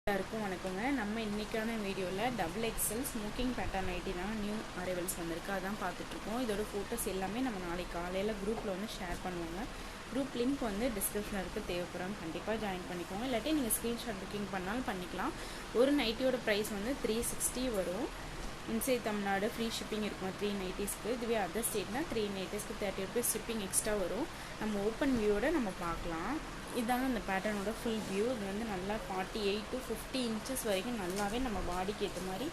எல்லாருக்கும் வணக்கங்க. நம்ம இன்றைக்கான வீடியோவில் double XL smocking pattern nighty தான் நியூ அரைவல்ஸ் வந்திருக்கு. அதான் பார்த்துட்ருக்கோம். இதோட ஃபோட்டோஸ் எல்லாமே நம்ம நாளைக்கு காலையில் குரூப்பில் வந்து ஷேர் பண்ணுவோங்க. குரூப் லிங்க் வந்து டிஸ்கிரிப்ஷனில் இருக்குது. தேவைப்படுறவங்க கண்டிப்பாக ஜாயின் பண்ணிக்கோங்க. இல்லாட்டி நீங்கள் ஸ்க்ரீன்ஷாட் புக்கிங் பண்ணாலும் பண்ணிக்கலாம். ஒரு நைட்டியோட ப்ரைஸ் வந்து 360 வரும். இன்சைட் தமிழ்நாடு ஃப்ரீ ஷிப்பிங் இருக்கும் 3 நைட்டிஸ்க்கு. இதுவே அதர் ஸ்டேட்னா 3 நைட்டிஸ்க்கு 30 rupees ஷிப்பிங் எக்ஸ்ட்ரா வரும். நம்ம ஓப்பன் வியூவோட நம்ம பார்க்கலாம். இதாங்க இந்த பேட்டர்னோட ஃபுல் வியூ. இது வந்து நல்லா 48 to 50 inches வரைக்கும் நல்லாவே நம்ம பாடிக்கு ஏற்ற மாதிரி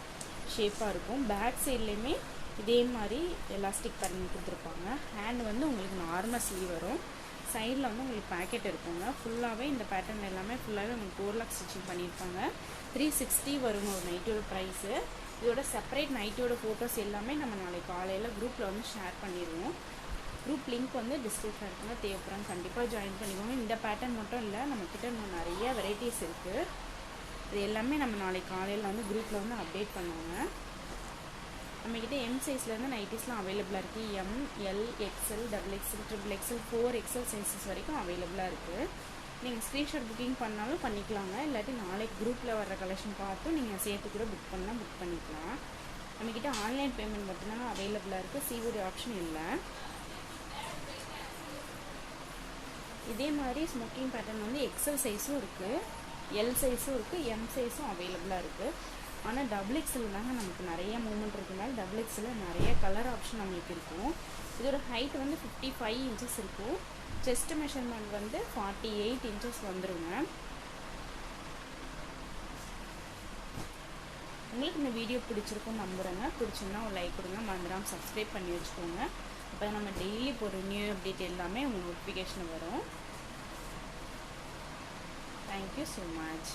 ஷேப்பாக இருக்கும். பேக் சைட்லேயுமே இதே மாதிரி எலாஸ்டிக் பேட்டர்ன் கொடுத்துருப்பாங்க. ஹேண்ட் வந்து உங்களுக்கு நார்மல் ஸ்லீவ் வரும். சைடில் வந்து உங்களுக்கு பேக்கெட் இருக்குங்க. ஃபுல்லாகவே இந்த பேட்டர்ன் எல்லாமே ஃபுல்லாகவே உங்களுக்கு 4 lakhs ஸ்டிச்சிங் பண்ணியிருப்பாங்க. 360 வருங்க ஒரு நைட்டியோட ப்ரைஸு. இதோட செப்பரேட் நைட்டியோட ஃபோட்டோஸ் எல்லாமே நம்ம நாளைக்கு காலையில் குரூப்பில் வந்து ஷேர் பண்ணிடுவோம். குரூப் லிங்க் வந்து டிஸ்கிரிப்ஷன் இருக்குங்க. தேவைப்படுறாங்க கண்டிப்பாக ஜாயின் பண்ணிக்கோங்க. இந்த பேட்டர்ன் மட்டும் இல்லை, நம்மக்கிட்ட இன்னும் நிறைய வெரைட்டிஸ் இருக்குது. இது எல்லாமே நம்ம நாளைக்கு காலையில் வந்து குரூப்பில் வந்து அப்டேட் பண்ணுவோங்க. நம்மக்கிட்ட எம் சைஸ்லேருந்து நைட்டிஸ்லாம் அவைலபிளாக இருக்குது. M, L, XL, double XL, triple XL, 4 XL sizes வரைக்கும் அவைலபிளாக இருக்குது. நீங்கள் ஸ்க்ரீன்ஷாட் புக்கிங் பண்ணாலும் பண்ணிக்கலாங்க. இல்லாட்டி நாளைக்கு குரூப்பில் வர்ற கலெக்ஷன் பார்த்து நீங்கள் சேர்த்து கூட புக் பண்ணால் புக் பண்ணிக்கலாம். நம்மக்கிட்ட ஆன்லைன் பேமெண்ட் மட்டும்தான் அவைலபிளாக இருக்குது. சிஓடி ஆப்ஷன் இல்லை. இதே மாதிரி ஸ்மோக்கிங் பேட்டர்ன் வந்து எக்ஸ்எல் சைஸும் இருக்குது, எல் சைஸும் இருக்குது, எம் சைஸும் அவைலபிளாக இருக்குது. ஆனால் டபுள் எக்ஸ்எல் தாங்க நமக்கு நிறைய மூமெண்ட் இருக்குனால டபுள் எக்ஸ்எல் நிறைய கலர் ஆப்ஷன் நம்மளுக்கு இருக்கும். இதோட ஹைட் வந்து 55 inches இருக்கும். செஸ்ட் மெஷர்மெண்ட் வந்து 48 inches வந்துருங்க. உங்களுக்கு இந்த வீடியோ பிடிச்சிருக்கும் நம்புகிறேங்க. பிடிச்சிருந்தா ஒரு லைக் கொடுங்க. மறந்துடாமல் சப்ஸ்கிரைப் பண்ணி வச்சுக்கோங்க. அப்போ நம்ம டெய்லி போகிற நியூ அப்டேட் எல்லாமே உங்களுக்கு நோட்டிஃபிகேஷன் வரும். Thank you so much.